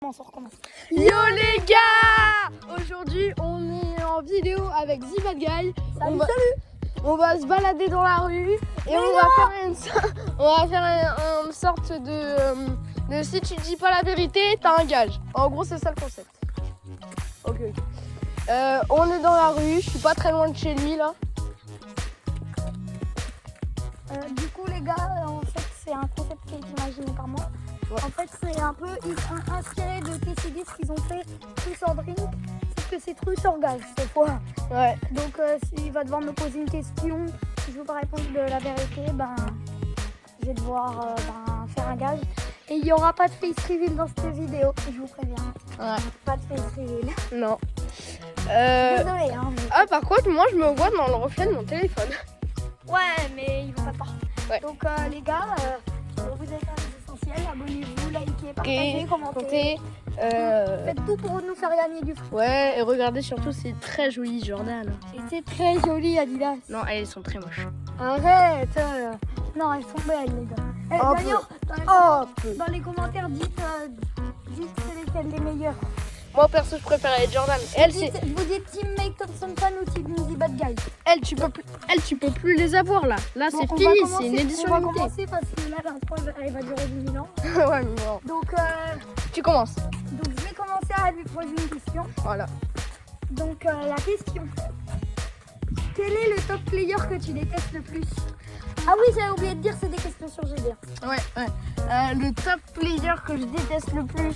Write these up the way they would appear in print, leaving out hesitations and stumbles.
On recommence. Yo les gars, aujourd'hui on est en vidéo avec Zibad Guy. On va se balader dans la rue et on va faire une sorte de si tu dis pas la vérité, t'as un gage. En gros c'est ça le concept. Ok. On est dans la rue, je suis pas très loin de chez lui là. Du coup les gars, en fait c'est un concept qui est imaginé par moi. Ouais. En fait c'est un peu inspiré de TCD ce qu'ils ont fait Truth or Drink, sauf que c'est Truth or Gage cette fois. Ouais. Donc s'il va devoir me poser une question, si je veux pas répondre de la vérité, je vais devoir faire un gage. Et il n'y aura pas de face reveal dans cette vidéo, je vous préviens. Ouais. Pas de face reveal. Non. Désolé hein. Mais... Ah par contre moi je me vois dans le reflet de mon téléphone. Ouais mais il va pas part. Ouais. Donc les gars, vous avez fait les essentiels, abonnez-vous, likez, partagez, commentez. Faites tout pour nous faire gagner du fric. Ouais, et regardez surtout, c'est très joli Jordan. Et c'est très joli Adidas. Non, elles sont très moches. Arrête. Non, elles sont belles les gars. D'ailleurs, dans les commentaires, dites c'est lesquelles les meilleures. Moi perso, je préfère les Jordan. Vous dites Team Make Thompson Fan ou Team Zibad Guy. Tu peux plus les avoir là. Là, bon, c'est fini, c'est une édition limitée. On va commencer parce que là, l'intro, elle va durer 10 000 ans. Ouais, mais bon. Donc, tu commences. Donc, je vais commencer à lui poser une question. Voilà. Donc, la question. Quel est le top player que tu détestes le plus? Ah oui, j'avais oublié de dire, c'est des questions sur GDR. Ouais. Le top player que je déteste le plus.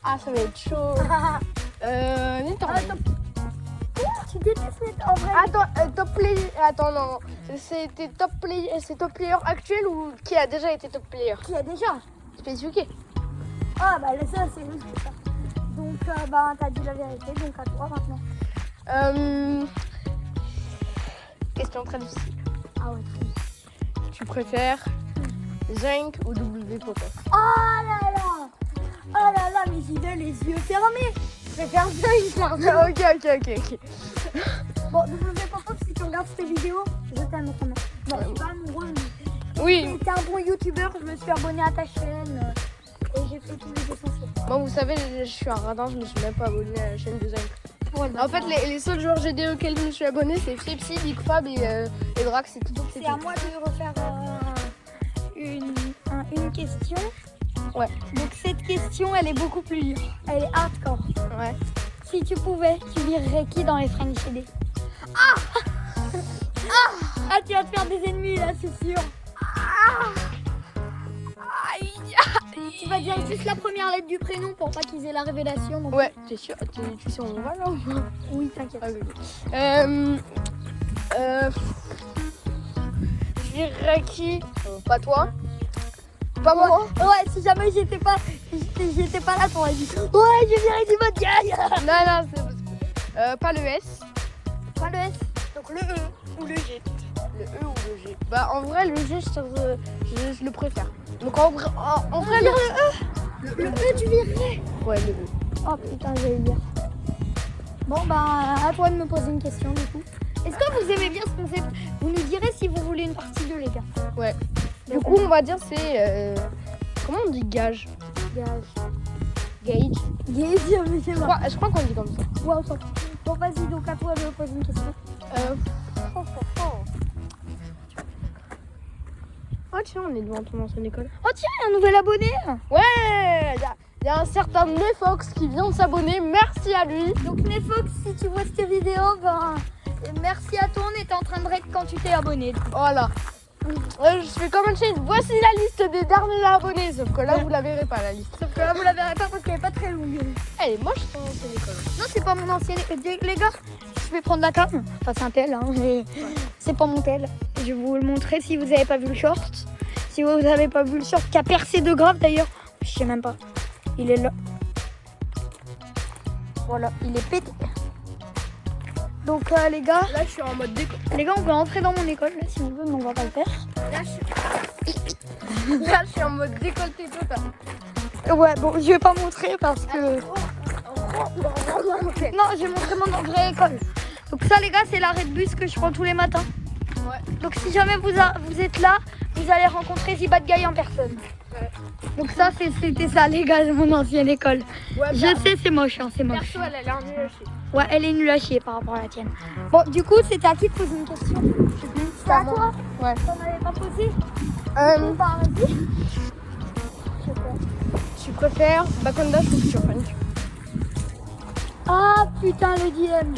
Ça va être chaud. Tu détestes les... En vrai. Attends, top player. Attends, non. C'est top player actuel ou qui a déjà été top player? Qui a déjà spécifié. Ah bah ça c'est juste ça. Donc t'as dit la vérité, donc à toi maintenant. Question très difficile. Ah ouais, très difficile. Tu préfères Zinc ou W Popo? Oh là là, mais j'y vais les yeux fermés. Je préfère Zinc, pardon. Ok. Bon, W Popo, si tu regardes cette vidéo, je t'aime vraiment. Non, je suis pas amoureuse. Oui. T'es un bon youtubeur, je me suis abonnée à ta chaîne et j'ai fait tous les essentiels. Moi, vous savez, je suis un radin, je me suis même pas abonnée à la chaîne de Zinc. Ouais, en fait, les seuls joueurs GD auxquels je me suis abonnée, c'est Flipsy, Big Fab et Drax. C'est à moi de refaire une question. Ouais. Donc cette question, elle est beaucoup plus dure. Elle est hardcore. Ouais. Si tu pouvais, tu virerais qui dans les French CD? Tu vas te faire des ennemis là, c'est sûr. Tu vas dire juste la première lettre du prénom pour pas qu'ils aient la révélation. Donc... Ouais, t'es sûr? Tu sais où on va là? Oui, t'inquiète. Je dirais qui? Pas toi? Pas moi? Ouais, si jamais j'étais pas là, t'aurais dit ouais, je virais du mode Guy. Non, c'est pas le S. Pas le S. Donc le E ou le G. Le E ou le G. Bah en vrai le G je le préfère. Donc en vrai le E tu virerais. Ouais le E. Oh putain j'allais dire. Bon à toi de me poser une question du coup. Est-ce que vous aimez bien ce concept? Vous nous direz si vous voulez une partie 2 les gars. Ouais. Du coup on va dire c'est comment on dit gage? Gage, mais c'est moi. Je crois qu'on dit comme ça. Ouais, on s'en fout. Bon vas-y donc à toi de me poser une question. Oh tiens, on est devant ton ancienne école. Oh tiens, un nouvel abonné. Ouais, il y a un certain Nefox qui vient de s'abonner. Merci à lui. Donc Nefox, si tu vois cette vidéo, merci à toi. On était en train de rec quand tu t'es abonné. Voilà. Je fais comme une chaîne. Voici la liste des derniers abonnés. Sauf que là, vous la verrez pas la liste. Sauf que là, vous la verrez pas parce qu'elle est pas très longue. Elle est moche ton ancienne école. Non, c'est pas mon ancienne école. Les gars, je vais prendre la table. Enfin, c'est un tel, mais c'est pas mon tel. Je vais vous le montrer si vous avez pas vu le short. Si vous avez pas vu le short qui a percé de grave d'ailleurs. Je sais même pas. Il est là. Voilà, il est pété. Donc les gars, là je suis en mode déco. Les gars, on peut rentrer dans mon école là, si on veut, mais on va pas le faire. Là je suis en mode décolleté total. Ouais, bon, je vais pas montrer parce que non, je vais montrer mon vraie école. Donc ça les gars, c'est l'arrêt de bus que je prends tous les matins. Ouais. Donc si jamais vous êtes là, vous allez rencontrer Zibad Guy en personne. Ouais. Donc ça, c'était ça, les gars, de mon ancienne école. Ouais, Je sais, c'est moche, hein, c'est moche. perso, elle a l'air nulle à chier. Ouais, elle est nulle à chier par rapport à la tienne. Bon, du coup, c'était à qui de poser une question? C'était à toi? Ouais. T'en avais pas posé? Bah, vas-y. Je sais pas. Tu préfères Back on Dash ou Future Funk? Ah putain, le dilemme.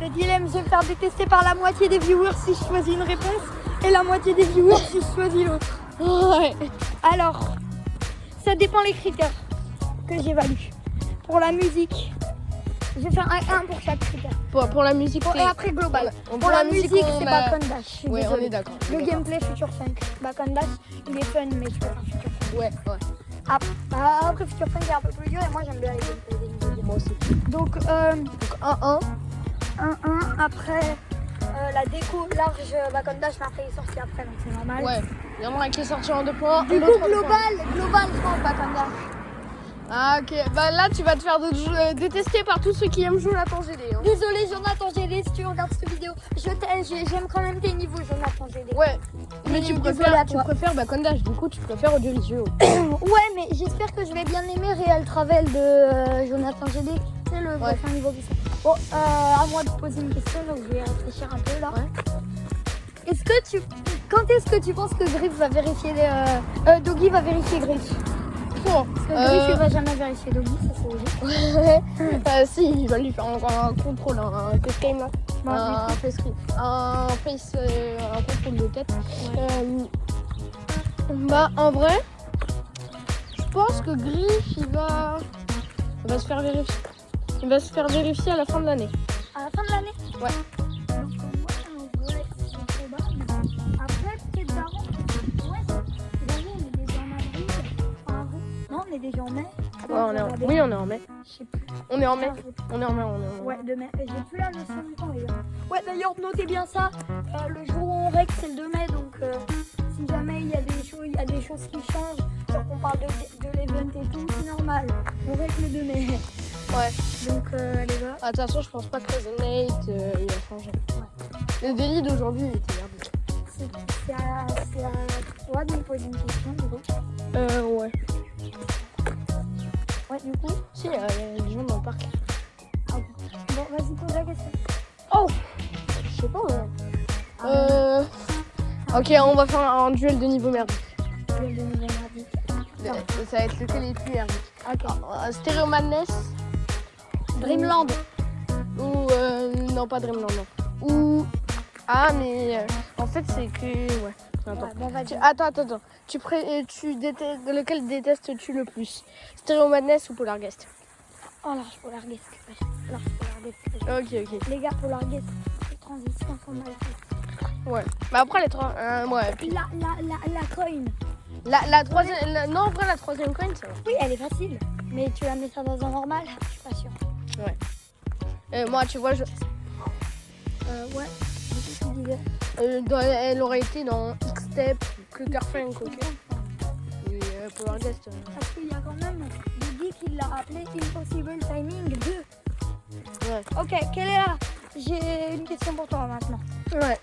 Le dilemme, je vais me faire détester par la moitié des viewers si je choisis une réponse et la moitié des viewers si je choisis l'autre. Ouais. Alors, ça dépend les critères que j'évalue. Pour la musique, je vais faire un pour chaque critère. Pour la musique, Et après, global. Pour Pour la la musique, musique, on c'est a- Back on Dash. Je suis Ouais, on désolée. est d'accord. Le gameplay Future Funk. Back on Dash, il est fun, mais tu peux faire Future Funk. Ouais, ouais. Après, Future Funk est un peu plus dur et moi j'aime bien les gameplays des nouveaux games. Moi aussi. Donc, Donc 1-1. 1-1. Après, la déco large Back on Dash, mais après il est sorti après, donc c'est normal. Ouais. Il y en a un qui est sorti en 2 points. Du l'autre coup, en 2 points. global, je pense Back on Dash. Ah, ok. Bah là, tu vas te faire détester par tous ceux qui aiment Jonathan GD. Hein. Désolé Jonathan GD si tu regardes cette vidéo. J'aime quand même tes niveaux Jonathan GD. Ouais. Mais tu désolé à toi. préfères Back on Dash. Du coup, tu préfères audiovisuel. Ouais, mais j'espère que je vais bien aimer Real Travel de Jonathan GD. C'est le prochain niveau qui sort. Bon, à moi de poser une question, donc je vais réfléchir un peu là. Ouais. Quand est-ce que tu penses que Griff va vérifier Doggy va vérifier Griff? Parce que Griff il va jamais vérifier Doggy, ça c'est logique. Ouais. Si, il va lui faire un contrôle, un face cam là. Un face screen. Un contrôle de tête. Bah, en vrai, je pense que Griff, il va se faire vérifier. Il va se faire vérifier à la fin de l'année. À la fin de l'année? Ouais. Donc en vrai, c'est probable. Après, peut-être d'avant. Ouais, d'avant, on est déjà en avril. Enfin, avril. Non, on est déjà en mai. Ouais, oui, on est en mai. Je sais plus. On est en mai. Ah, On est en mai. Ouais, de mai. J'ai plus la notion du temps, les gars. Ouais, d'ailleurs, notez bien ça. Le jour où on règle, c'est le 2 mai. Donc, si jamais il y a des choses qui changent, genre qu'on parle de l'event et tout, c'est normal. On règle le 2 mai. Ouais. Donc, les gars. Ah, de toute façon, je pense pas que Resonate il va changer. Ouais. Le délit d'aujourd'hui, il était merdique. C'est à toi de me poser une question, du coup. Ouais. Ouais, du coup. Si, il y a des gens dans le parc. Ah bon. Bon, vas-y, pose la question. Oh, je sais pas, ouais. Ok, on va faire un duel de niveau merdique. Je vais le donner mardi. Ça va être lequel est le plus merdique. Ok. Stereo Madness Dreamland. ou non, pas Dreamland, non. Ou mais en fait c'est que ouais. Attends. Ouais, bon, vas-y. Attends. Tu détestes lequel détestes-tu le plus? Stereo Madness ou Polar Guest? Oh, large Polar Guest. Large Polar Guest. Ok. Les gars, Polar Guest, les transitions sont mal faites. Ouais. Bah après les trois, ouais. Puis La coin. la troisième, non en vrai la troisième coin ça va. Oui, elle est facile. Mais tu la mets ça dans un normal? Je suis pas sûre. Moi tu vois, Ouais. Du coup, tu disais. elle aurait été dans X-Step, Clutterfunk, ok. Oui, Polar Guest. Parce qu'il y a quand même Didi qui l'a appelé Impossible Timing 2. Ouais. Ok, quelle est la... J'ai une question pour toi maintenant. Ouais.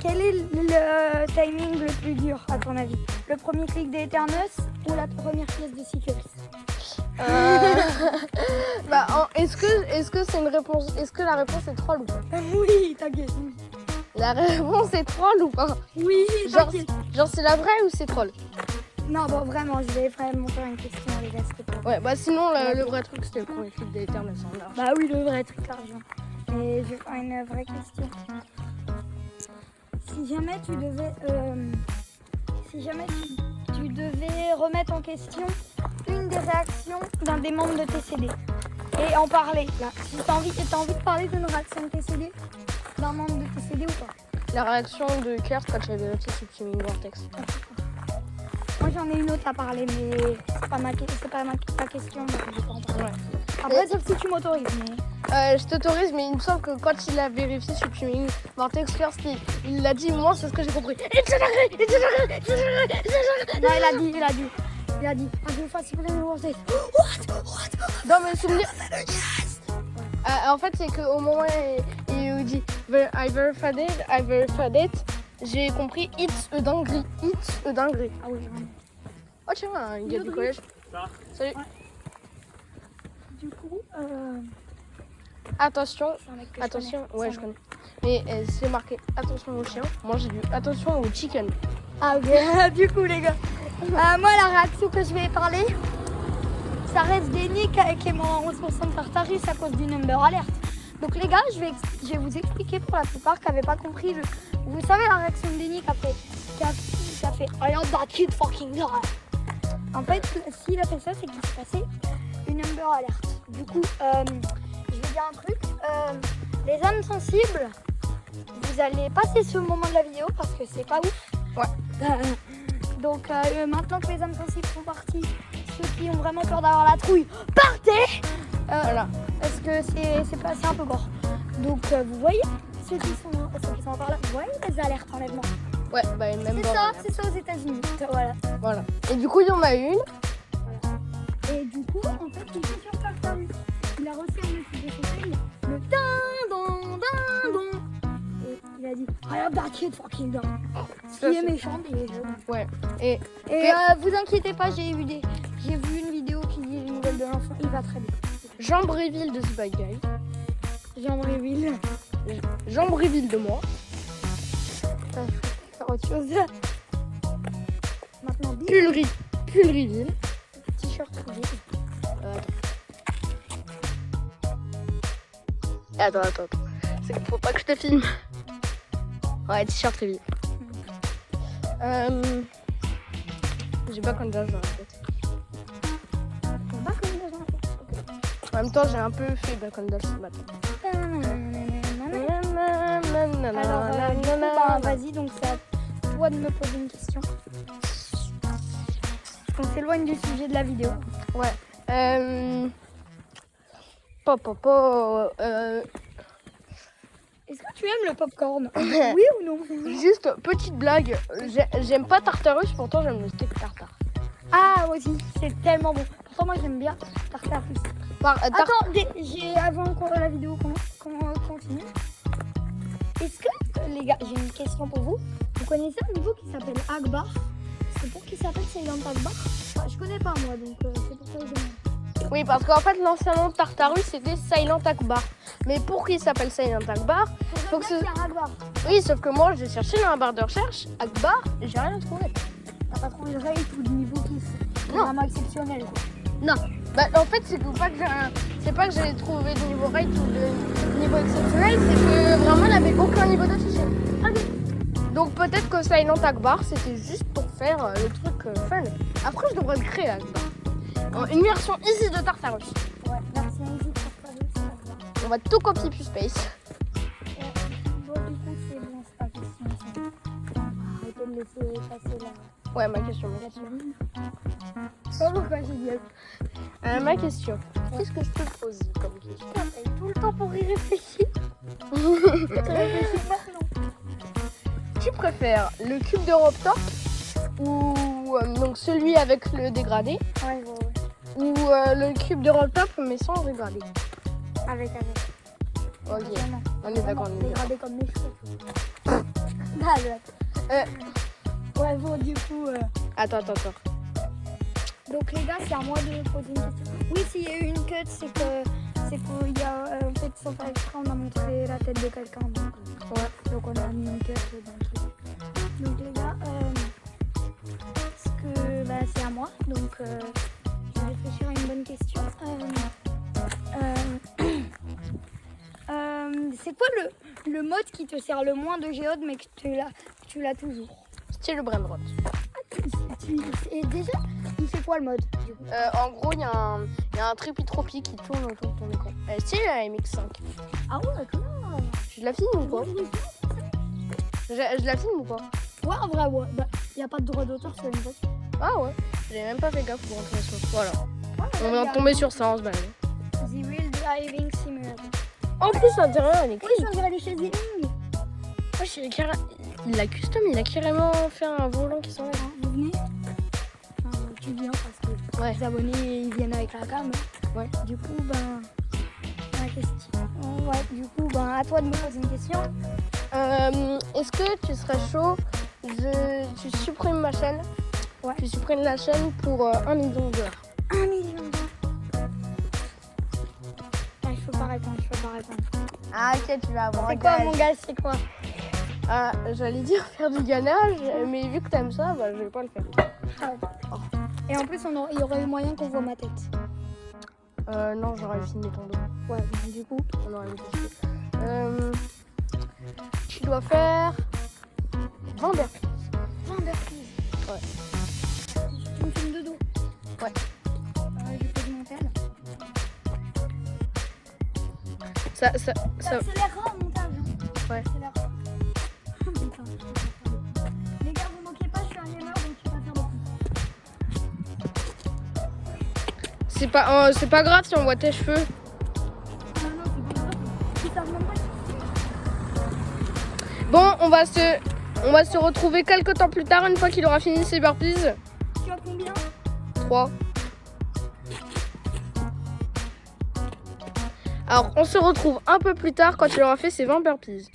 Quel est le timing le plus dur à ton avis? Le premier clic des Eternus ou la première pièce de Sickles? Bah, est-ce que c'est une réponse? Est-ce que la réponse est troll ou pas? Oui, t'inquiète. La réponse est troll ou pas? Oui, t'inquiète. Genre c'est la vraie ou c'est troll? Non, bon, vraiment, je vais vraiment faire une question, les gars, s'il te plaît. Ouais, bah sinon le vrai truc c'était le premier clic des Eternus en large. Bah oui, le vrai truc, l'argent. Mais je vais faire une vraie question. Si jamais tu devais... tu devais remettre en question une des réactions d'un des membres de TCD et en parler, là. Si t'as envie de parler d'une réaction de TCD, d'un membre de TCD ou pas? La réaction de Kurt quand j'ai vérifié Subsuming Vortex. Moi j'en ai une autre à parler, mais c'est pas ta question, donc je vais pas en parler. Ouais. Après, sauf si tu m'autorises, mais... Je t'autorise, mais il me semble que quand il a vérifié Subsuming Vortex First, il l'a dit, moi c'est ce que j'ai compris. Non, il a dit. Ah, je vais faire Subsuming Vortex. Dans mes souvenirs. En fait, c'est qu'au moment où il dit I verified it, j'ai compris it's a dinguerie. It's a dinguerie. Ah oui, vraiment. Oh tiens, un gars du collège. Salut. Ouais. Du coup, Attention, c'est un mec que je attention. connais. Ouais, je connais. Mais c'est marqué attention au chien. Moi j'ai vu attention au chicken. Ah ok, du coup les gars, moi la réaction que je vais parler, ça reste déni qui est mon 11% de Tartarus à cause du number alert. Donc les gars, je vais vous expliquer pour la plupart qui n'avaient pas compris. Vous savez la réaction de Denis qui a fait I am that kid fucking die. En fait, s'il a fait ça, c'est qu'il s'est passé une number alert. Du coup, je vais dire un truc. Les âmes sensibles, vous allez passer ce moment de la vidéo parce que c'est pas ouf. Ouais. Donc maintenant que les âmes sensibles sont partis, ceux qui ont vraiment peur d'avoir la trouille, partez. Voilà. Parce que c'est un peu gore. Donc vous voyez ceux qui sont par là, vous voyez les alertes enlèvement. Ouais, bah même C'est ça aux États-Unis. Voilà. Et du coup, il y en a une. Voilà. Et du coup, en fait, il est sur Tartarus. Il a reçu un message de son mail, le dindon, dindon. Et il a dit I am that kid fucking die. Ce qui est méchant des jeux. Ouais. Et vous inquiétez pas, j'ai vu une vidéo qui dit les nouvelles de l'enfant, il va très bien. Jean Bréville de The Bad Guy. Jean Bréville. Jean Bréville de moi. Faire autre chose. Maintenant, Pulriville. T-shirt rouge. Attends. C'est qu'il faut pas que je te filme. Ouais, t-shirt Riville. J'ai pas quand dans la tête. En même temps, j'ai un peu fait Bacon Dash ce matin. Alors, vas-y, donc c'est à toi de me poser une question. On s'éloigne du sujet de la vidéo. Ouais. Est-ce que tu aimes le popcorn? Oui ou non? Juste petite blague. J'aime pas Tartarus, pourtant j'aime le steak tartare. Ah, moi aussi, c'est tellement bon. Pourtant, moi j'aime bien Tartarus. Attends, avant que la vidéo continue, est-ce que, les gars, j'ai une question pour vous. Vous connaissez un niveau qui s'appelle Akbar? C'est pour qui s'appelle Silent Akbar? Enfin, je connais pas moi, donc c'est pour ça que je demande. Oui, parce qu'en fait, l'ancien nom de Tartarus, c'était Silent Akbar. Mais pour qu'il s'appelle Silent Akbar, faut que ce... Akbar. Oui, sauf que moi, j'ai cherché dans la barre de recherche Akbar et j'ai rien trouvé. T'as pas trouvé le rate ou le niveau qui est vraiment exceptionnel, quoi? Non. Bah, en fait, c'est pas que j'ai trouvé de niveau rate ou de niveau exceptionnel, c'est que vraiment, il n'avait aucun niveau d'affiché. Donc peut-être que Silent Akbar, c'était juste pour faire le truc fun. Après, je devrais le créer, Akbar. Une version easy de Tartarus. Ouais, version easy de Tartarus, Akbar. On va tout copier plus space. Bon, du coup, c'est bon, c'est pas question. Arrêtez de laisser passer là. Ouais, ma question. Pas pourquoi j'ai dit. Ma question. Qu'est-ce que je te pose comme question? T'as tout le temps pour y réfléchir. Réfléchis maintenant. Tu préfères le cube de Robtop ou donc celui avec le dégradé Ouais. ou le cube de Robtop mais sans dégradé? Avec. Ok, Vraiment. on est d'accord. Dégradé comme mes cheveux. Ouais, bon, du coup. Attends. Donc, les gars, c'est à moi de poser une question. Oui, s'il y a eu une cut, c'est qu'il y a. En fait, sans faire exprès, on a montré la tête de quelqu'un. Donc, on a mis une cut dans le truc. Donc, les gars, c'est à moi. Donc, je vais réfléchir à une bonne question. C'est quoi le mode qui te sert le moins de géode mais que tu l'as toujours? C'est le Brainrot. Et déjà, il fait quoi le mode du coup? En gros, il y a un tripi-tropi qui tourne autour de ton écran. C'est la MX5. Ah ouais, d'accord. Je la filme ou pas? Je la filme ou pas? Ouais, en vrai, ouais. Bah, il n'y a pas de droit d'auteur sur une voiture. Ah ouais. J'ai même pas fait gaffe pour rentrer sur. Voilà. Ouais, On vient de tomber sur ça en se baladant. The Real Driving Simulator. En plus, l'intérieur, elle est Oui, ça dirait les chaises Ling. Il l'a custom, il a carrément fait un volant qui s'enlève. Vous venez? Enfin, tu viens parce que les abonnés ils viennent avec la cam. Ouais. Du coup, la question. Ouais, du coup, à toi de me poser une question. Est-ce que tu serais chaud tu supprimes ma chaîne? Ouais. Tu supprimes la chaîne pour 1 million d'heures. 1 million d'euros. Ah, je peux pas répondre. Ah ok, tu vas avoir C'est quoi mon gars, c'est quoi? Ah, j'allais dire faire du gainage, mais vu que t'aimes ça, bah, je vais pas le faire. Et en plus, il y aurait eu moyen qu'on voit ma tête. Non, j'aurais filmé ton dos. Ouais, donc du coup, On aurait mis tu dois faire 20 burpees. 20 burpees. Ouais. Tu me filmes de dos? Ouais. Je fais du montage. Ça... Accélérera en montage. Hein. Ouais. Accélérera. Putain. Les gars, vous moquez pas, je suis un gamer, donc tu vas faire beaucoup. C'est pas grave si on voit tes cheveux. Non, c'est pas grave. Ils savent même pas. Bon, on va se retrouver quelques temps plus tard, une fois qu'il aura fini ses burpees. Tu as combien? 3. Alors, on se retrouve un peu plus tard quand il aura fait ses 20 burpees.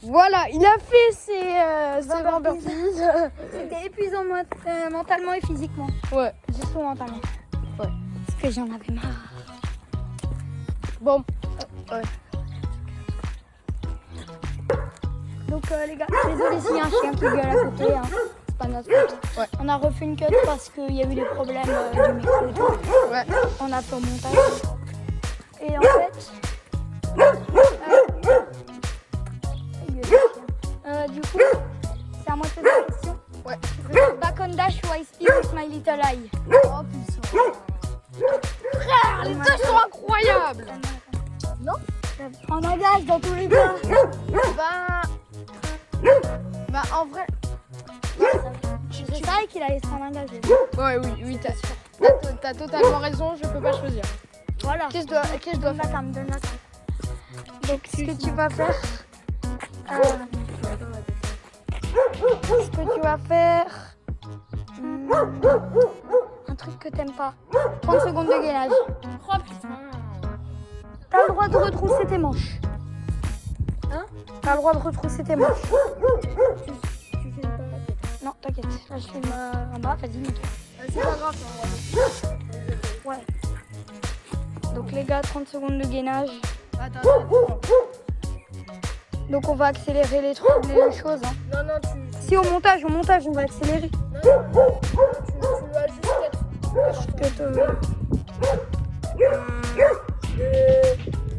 Voilà, il a fait ses 20 burpees. C'était épuisant mentalement et physiquement. Ouais. Surtout mentalement. Ouais. Parce que j'en avais marre. Bon. Ouais. Donc les gars, désolé s'il y a un chien qui gueule à côté, hein. C'est pas notre faute. Ouais. On a refait une cut parce qu'il y a eu des problèmes du micro et tout. Ouais. On a fait au montage. Et en fait... du coup, c'est à moi de poser la question. Ouais. Back on dash ou I speak with my little eye. Oh putain. Frère, les deux sont incroyables. Non? On engage dans tous les cas. Bah en vrai. Je savais qu'il allait se prendre engagé. Ouais, oui, t'as totalement raison, je peux pas choisir. Voilà. Qu'est-ce que je dois faire? Donne la cam. Donc ce que tu vas faire... ce que tu vas faire... un truc que t'aimes pas. 30 secondes de gainage. Oh putain. T'as le droit de retrousser tes manches. Hein? T'as le droit de retrousser tes manches. Tu fais pas. Non, t'inquiète. Là, je filme en bas. Vas-y, nickel. C'est pas grave, Ouais. Donc les gars, 30 secondes de gainage. Attends. Donc on va accélérer les trucs, les choses. Hein. Non, Si au montage, on va accélérer. tu vas juste être. 1, 2,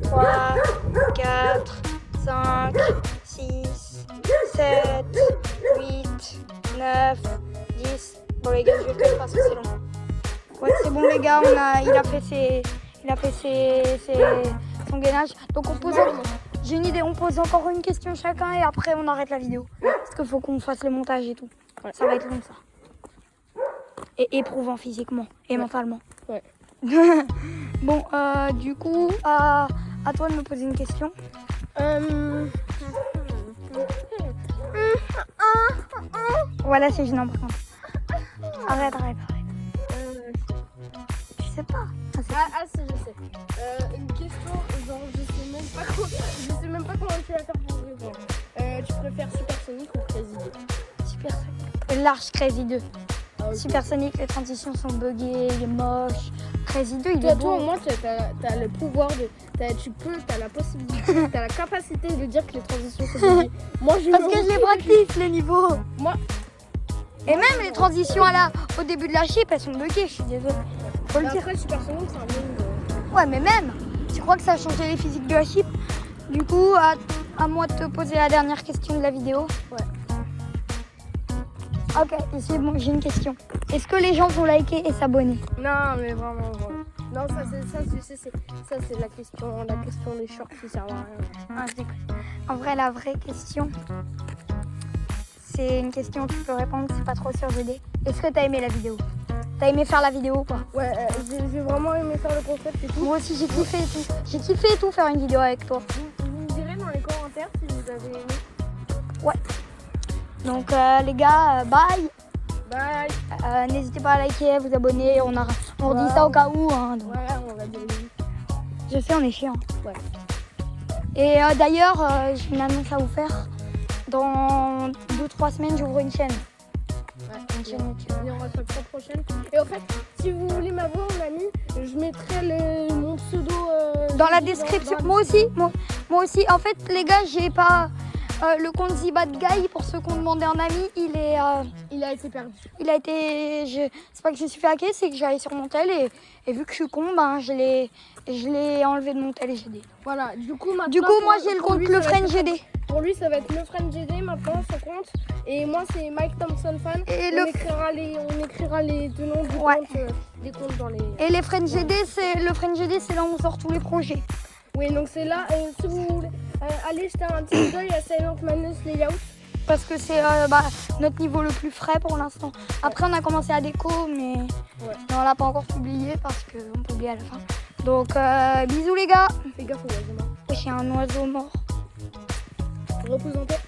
3, 4, 5, 6, 7, 8, 9, 10. Bon les gars, je vais le faire parce que c'est long. Ouais, c'est bon les gars, il a fait son gainage. Donc on pose, j'ai une idée, on pose encore une question chacun et après on arrête la vidéo. Parce qu'il faut qu'on fasse le montage et tout. Ouais. Ça va être long ça. Et éprouvant physiquement et mentalement. Ouais. Bon, du coup, à toi de me poser une question. Voilà, c'est gênant par contre. Arrête. Tu sais pas. Si, je sais. Une question, genre, je sais même pas comment tu vas faire pour répondre. Tu préfères Supersonic ou Crazy 2? Supersonic. Large Crazy 2. Ah, okay. Supersonic, les transitions sont buggées, il est moche. Crazy 2, il toi, est beau. Toi, au moins, t'as le pouvoir de. T'as la possibilité, t'as la capacité de dire que les transitions sont buggées. Moi, Parce que je les pratique, les niveaux. Moi. Et même les transitions au début de la chip, elles sont buggées, je suis désolée. Faut le dire. Après, Supersonic, c'est un bon. Ouais, mais même, tu crois que ça a changé les physiques de la chip? Du coup, à moi de te poser la dernière question de la vidéo. Ouais. Ok, c'est bon, j'ai une question. Est-ce que les gens vont liker et s'abonner? Non, mais vraiment. Non, ça c'est la question des shorts qui servent à rien. Ah, je déconne. En vrai, la vraie question, c'est une question où tu peux répondre, c'est pas trop sur GD. Est-ce que t'as aimé la vidéo? T'as aimé faire la vidéo ou pas? Ouais, j'ai vraiment aimé faire le concept et tout. Moi aussi, j'ai kiffé et tout. J'ai kiffé et tout faire une vidéo avec toi. Vous me direz dans les commentaires si vous avez aimé. Ouais. Donc les gars, bye. Bye. N'hésitez pas à liker, à vous abonner. On redit ça au cas où. Hein, donc. Ouais, on va dire oui. Je sais, on est chiant. Ouais. Et d'ailleurs, j'ai une annonce à vous faire. dans 2-3 semaines, j'ouvre une chaîne. Ouais, Une chaîne YouTube. il y aura la fois prochaine. Et en fait, si vous voulez m'avoir en ami, je mettrai mon pseudo Dans la dans description. la Moi aussi. Moi aussi. En fait, les gars, j'ai pas le compte ZBadGuy. Pour ceux qui ont demandé un ami, il Il a été perdu. a été. C'est pas que je me suis fait hacker, c'est que j'allais sur mon tel et vu que je suis con, ben je l'ai enlevé de mon tel et GD. Voilà, du coup, maintenant, Du coup, moi j'ai le pour compte lui, Le ça va Friend être- GD. Pour lui, ça va être Le Friend GD maintenant, son compte. Et moi, c'est Mike Thompson Fan. Et on, le- écrira les deux noms du Ouais. compte, des comptes dans les. Et les Friend GD, le Friend GD, c'est là où on sort tous les projets. Oui, donc c'est là. Si vous voulez, allez jeter un petit coup d'œil à Silent Madness Layout. Parce que c'est notre niveau le plus frais pour l'instant. Après, on a commencé à déco, mais on l'a pas encore publié parce qu'on publie à la fin. Donc, bisous les gars. Fais gaffe aux oiseaux morts. J'ai un oiseau mort. Repose en paix.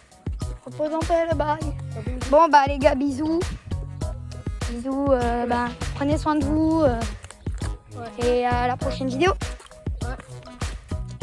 Repose en paix, bye. Bon, bah les gars, bisous. Bisous, prenez soin de vous. Et à la prochaine vidéo.